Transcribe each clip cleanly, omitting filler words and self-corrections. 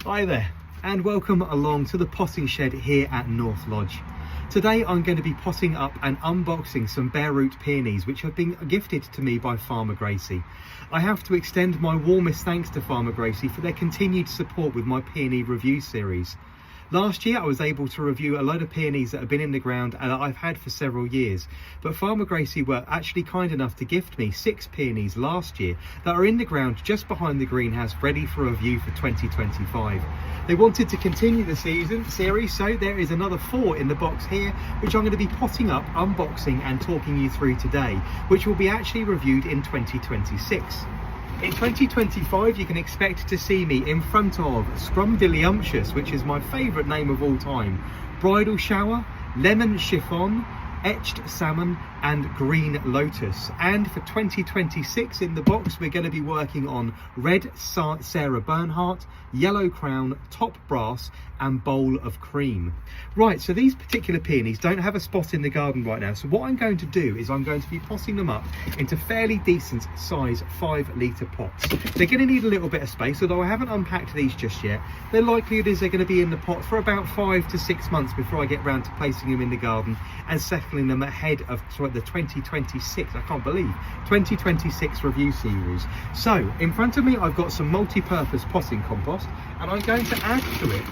Hi there, and welcome along to the potting shed here at North Lodge. Today I'm going to be potting up and unboxing some bare root peonies which have been gifted to me by Farmer Gracie. I have to extend my warmest thanks to Farmer Gracie for their continued support with my peony review series. Last year I was able to review a load of peonies that have been in the ground and that I've had for several years, but Farmer Gracie were actually kind enough to gift me 6 peonies last year that are in the ground just behind the greenhouse ready for review for 2025. They wanted to continue the series, so there is another 4 in the box here which I'm going to be potting up, unboxing and talking you through today, which will be actually reviewed in 2026. In 2025 you can expect to see me in front of Scrumdiddlyumptious, which is my favourite name of all time, Bridal Shower, Lemon Chiffon, Etched Salmon and Green Lotus. And for 2026 in the box we're going to be working on Red Sarah Bernhardt, Yellow Crown, Top Brass and Bowl of Cream. Right, so these particular peonies don't have a spot in the garden right now, so what I'm going to do is I'm going to be potting them up into fairly decent size 5-litre pots. They're going to need a little bit of space, although I haven't unpacked these just yet. The likelihood is they're going to be in the pot for about 5 to 6 months before I get round to placing them in the garden and settling them ahead of the 2026, I can't believe, 2026 review series. So in front of me I've got some multi-purpose potting compost, and I'm going to add to it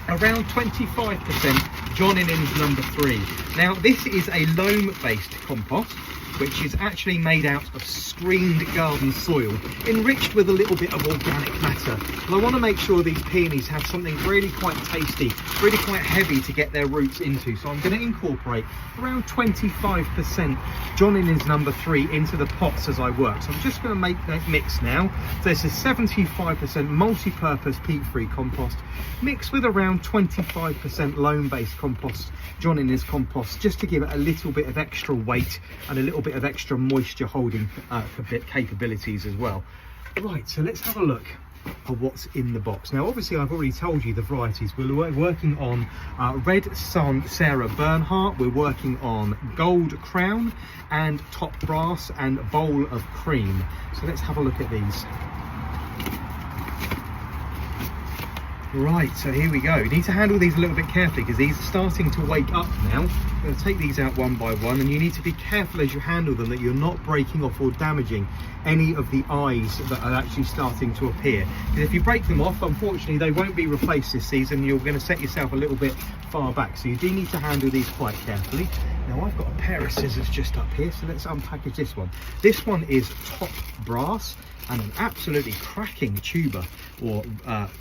around 25% John Innings number 3. Now this is a loam based compost which is actually made out of screened garden soil enriched with a little bit of organic matter. And I want to make sure these peonies have something really quite tasty, really quite heavy to get their roots into, so I'm going to incorporate around 25% John Innings number 3 into the pots as I work. So I'm just going to make that mix now. So this is 75% multi-purpose peat-free compost mixed with around 25% loam based compost, John Innings compost, just to give it a little bit of extra weight and a little bit of extra moisture holding capabilities as well. Right, so let's have a look at what's in the box. Now obviously I've already told you the varieties. We're working on Red Sarah Bernhardt, we're working on Gold Crown and Top Brass and Bowl of Cream. So let's have a look at these. Right, so here we go. You need to handle these a little bit carefully because these are starting to wake up now. I'm going to take these out one by one, and you need to be careful as you handle them that you're not breaking off or damaging any of the eyes that are actually starting to appear. Because if you break them off, unfortunately they won't be replaced this season. You're going to set yourself a little bit far back, so you do need to handle these quite carefully. Now I've got a pair of scissors just up here, so let's unpackage this one. This one is Top Brass and an absolutely cracking tuber or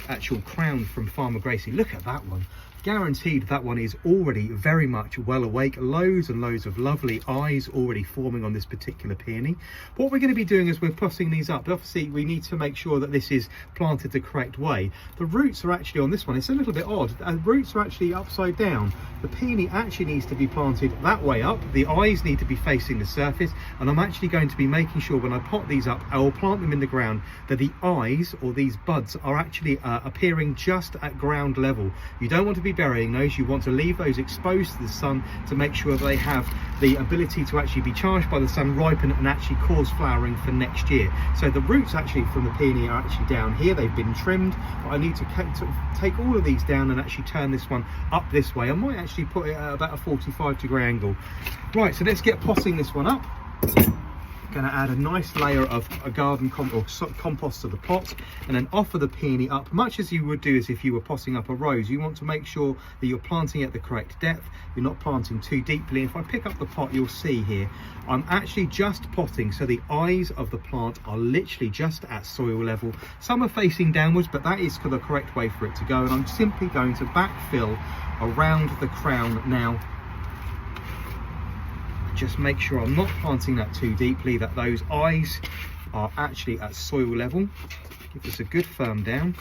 actual crown from Farmer Gracie. Look at that one. Guaranteed that one is already very much well awake. Loads and loads of lovely eyes already forming on this particular peony. What we're going to be doing as we're potting these up, obviously we need to make sure that this is planted the correct way. The roots are actually on this one, it's a little bit odd. The roots are actually upside down. The peony actually needs to be planted that way up. The eyes need to be facing the surface, and I'm actually going to be making sure when I pot these up, I will plant them in the ground, that the eyes or these buds are actually appearing just at ground level. You don't want to be burying those, you want to leave those exposed to the sun to make sure that they have the ability to actually be charged by the sun, ripen and actually cause flowering for next year. So the roots actually from the peony are actually down here, they've been trimmed, but I need to take all of these down and actually turn this one up this way. I might actually put it at about a 45-degree angle. Right, so let's get potting this one up. Going to add a nice layer of a garden compost to the pot, and then offer the peony up much as you would do as if you were potting up a rose. You want to make sure that you're planting at the correct depth, you're not planting too deeply. If I pick up the pot, you'll see here I'm actually just potting so the eyes of the plant are literally just at soil level. Some are facing downwards, but that is the correct way for it to go, and I'm simply going to backfill around the crown now. Just make sure I'm not planting that too deeply, that those eyes are actually at soil level. Give this a good firm down.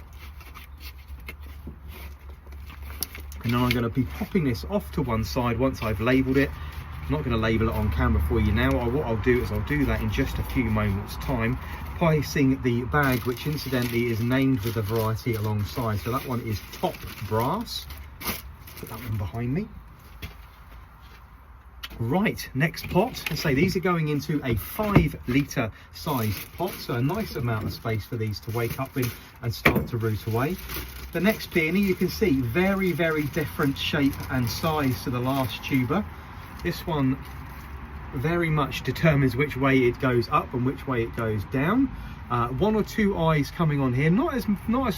And then I'm going to be popping this off to one side once I've labelled it. I'm not going to label it on camera for you now. What I'll do is I'll do that in just a few moments time, placing the bag, which incidentally is named with a variety alongside. So that one is Top Brass. Put that one behind me. Right, next pot. I say these are going into a 5-litre sized pot, so a nice amount of space for these to wake up in and start to root away. The next peony, you can see very, very different shape and size to the last tuber. This one very much determines which way it goes up and which way it goes down. 1 or 2 eyes coming on here, not as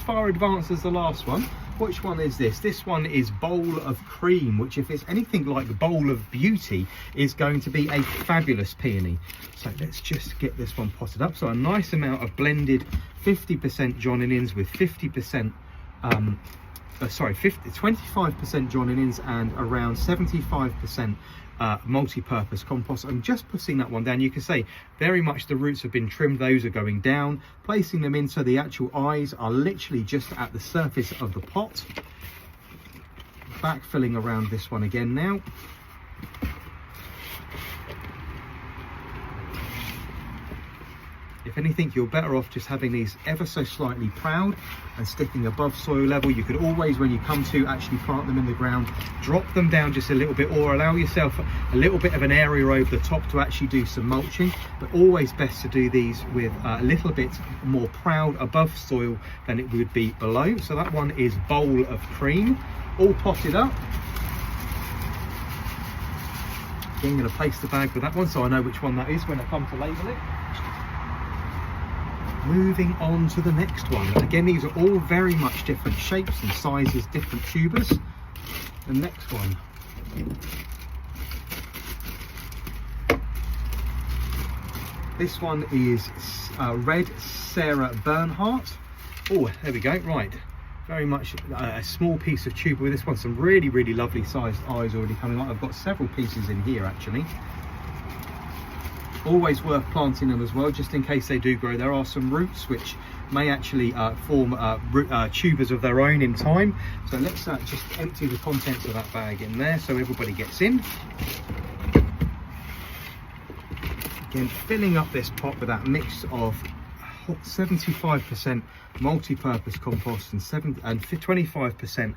far advanced as the last one. Which one is this? This one is Bowl of Cream, which if it's anything like Bowl of Beauty is going to be a fabulous peony. So let's just get this one potted up. So a nice amount of blended 50% John and Inns with 50% 25% John and Inns and around 75% multi-purpose compost. I'm just putting that one down. You can see very much the roots have been trimmed. Those are going down, placing them in so the actual eyes are literally just at the surface of the pot. Backfilling around this one again now. If anything, you're better off just having these ever so slightly proud and sticking above soil level. You could always, when you come to actually plant them in the ground, drop them down just a little bit, or allow yourself a little bit of an area over the top to actually do some mulching. But always best to do these with a little bit more proud above soil than it would be below. So that one is Bowl of Cream, all potted up. Again, I'm going to place the bag with that one so I know which one that is when I come to label it. Moving on to the next one. Again, these are all very much different shapes and sizes, different tubers. The next one. This one is Red Sarah Bernhardt. Oh, there we go. Right, very much a small piece of tuber with this one. Some really, really lovely sized eyes already coming on. I've got several pieces in here actually. Always worth planting them as well, just in case they do grow. There are some roots which may actually form tubers of their own in time. So let's just empty the contents of that bag in there so everybody gets in. Again, filling up this pot with that mix of 75% multi-purpose compost and 25%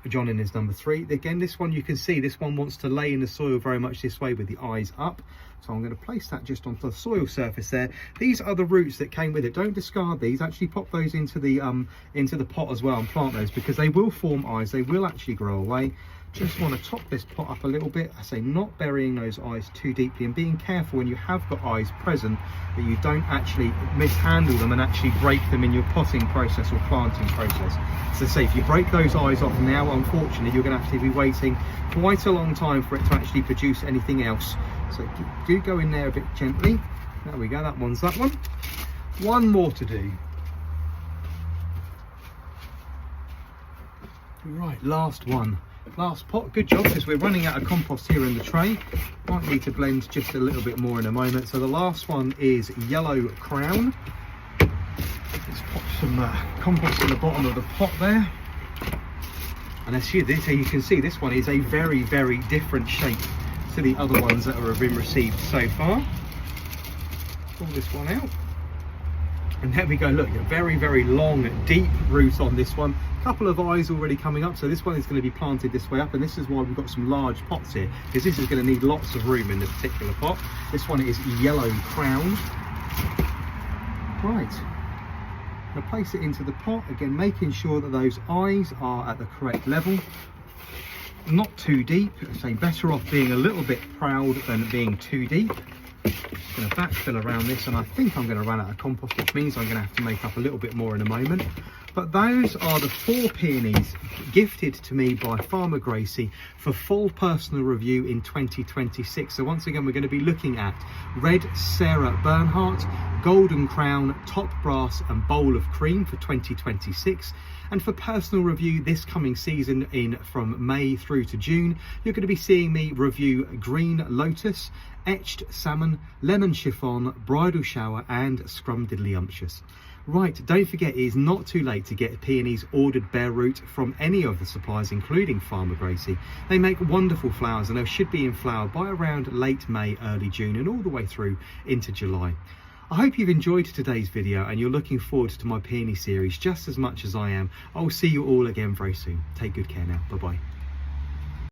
John in is number 3. Again, this one you can see, this one wants to lay in the soil very much this way with the eyes up. So I'm going to place that just onto the soil surface there. These are the roots that came with it. Don't discard these. Actually pop those into the pot as well and plant those, because they will form eyes. They will actually grow away. Just want to top this pot up a little bit. I say not burying those eyes too deeply and being careful when you have got eyes present that you don't actually mishandle them and actually break them in your potting process or planting process. So say if you break those eyes off now, unfortunately you're going to have to be waiting quite a long time for it to actually produce anything else. So do go in there a bit gently. There we go, that one's that one. One more to do. Right, last one. Last pot. Good job, because we're running out of compost here in the tray. Might need to blend just a little bit more in a moment. So the last one is Yellow Crown. Let's pop some compost in the bottom of the pot there. And as you can see, this one is a very, very different shape to the other ones that have been received so far. Pull this one out. And there we go, look, a very, very long, deep root on this one. Couple of eyes already coming up, so this one is going to be planted this way up, and this is why we've got some large pots here, because this is going to need lots of room in this particular pot. This one is Yellow Crown. Right, now place it into the pot, again making sure that those eyes are at the correct level, not too deep. So better off being a little bit proud than being too deep. Going to backfill around this, and I think I'm going to run out of compost, which means I'm going to have to make up a little bit more in a moment. But those are the 4 peonies gifted to me by Farmer Gracie for full personal review in 2026. So once again, we're going to be looking at Red Sarah Bernhardt, Golden Crown, Top Brass and Bowl of Cream for 2026. And for personal review this coming season from May through to June, you're going to be seeing me review Green Lotus, Etched Salmon, Lemon Chiffon, Bridal Shower and Scrumdiddlyumptious. Right, don't forget, it is not too late to get peonies ordered bare root from any of the suppliers, including Farmer Gracie. They make wonderful flowers and they should be in flower by around late May, early June and all the way through into July. I hope you've enjoyed today's video and you're looking forward to my peony series just as much as I am. I'll see you all again very soon. Take good care now. Bye bye.